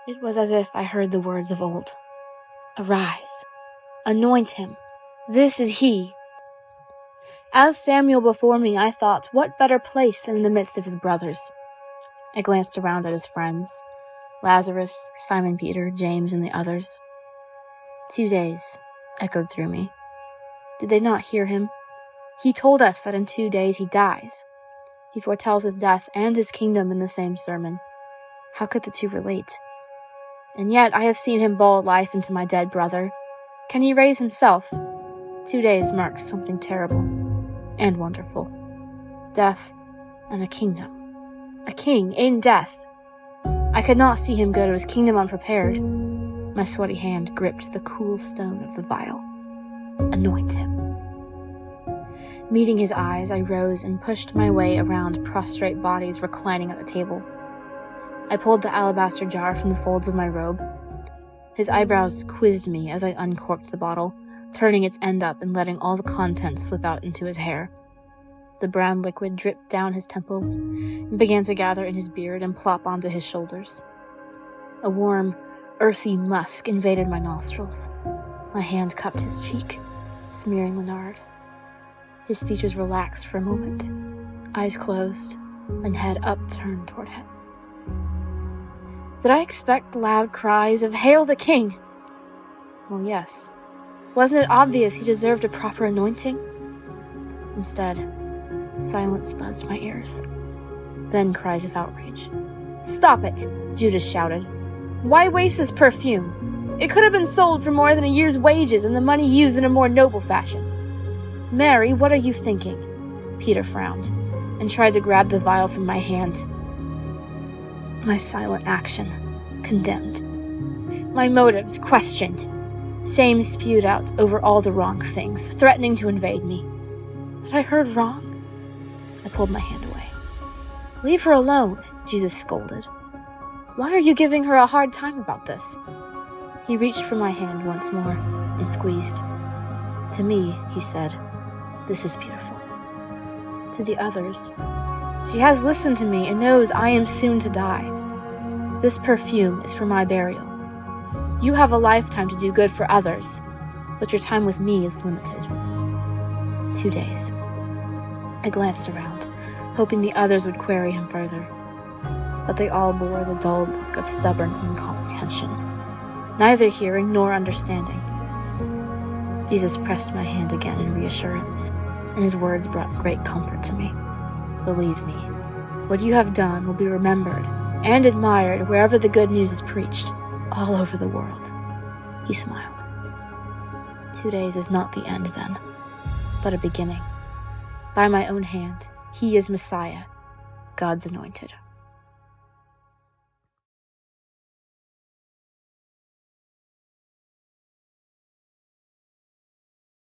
It was as if I heard the words of old. Arise, anoint him. This is he. As Samuel before me, I thought, what better place than in the midst of his brothers? I glanced around at his friends, Lazarus, Simon Peter, James, and the others. 2 days echoed through me. Did they not hear him? He told us that in 2 days he dies. He foretells his death and his kingdom in the same sermon. How could the two relate? And yet I have seen him bawl life into my dead brother. Can he raise himself? 2 days marks something terrible and wonderful. Death and a kingdom. A king in death. I could not see him go to his kingdom unprepared. My sweaty hand gripped the cool stone of the vial. Anoint him. Meeting his eyes, I rose and pushed my way around prostrate bodies reclining at the table. I pulled the alabaster jar from the folds of my robe. His eyebrows quizzed me as I uncorked the bottle, turning its end up and letting all the contents slip out into his hair. The brown liquid dripped down his temples and began to gather in his beard and plop onto his shoulders. A warm, earthy musk invaded my nostrils. My hand cupped his cheek, smearing the nard. His features relaxed for a moment, eyes closed, and head upturned toward him. Did I expect loud cries of "Hail the King"? Well, yes. Wasn't it obvious he deserved a proper anointing? Instead, silence buzzed my ears. Then cries of outrage. "Stop it!" Judas shouted. "Why waste this perfume? It could have been sold for more than a year's wages and the money used in a more noble fashion." "Mary, what are you thinking?" Peter frowned and tried to grab the vial from my hand. My silent action condemned. My motives questioned. Shame spewed out over all the wrong things, threatening to invade me. Had I heard wrong? I pulled my hand away. "Leave her alone," Jesus scolded. "Why are you giving her a hard time about this?" He reached for my hand once more and squeezed. "To me," he said, "this is beautiful. To the others, she has listened to me and knows I am soon to die. This perfume is for my burial. You have a lifetime to do good for others, but your time with me is limited." 2 days. I glanced around, hoping the others would query him further. But they all bore the dull look of stubborn incomprehension, neither hearing nor understanding. Jesus pressed my hand again in reassurance, and his words brought great comfort to me. "Believe me, what you have done will be remembered and admired wherever the good news is preached, all over the world." He smiled. 2 days is not the end, then, but a beginning. By my own hand, he is Messiah, God's anointed.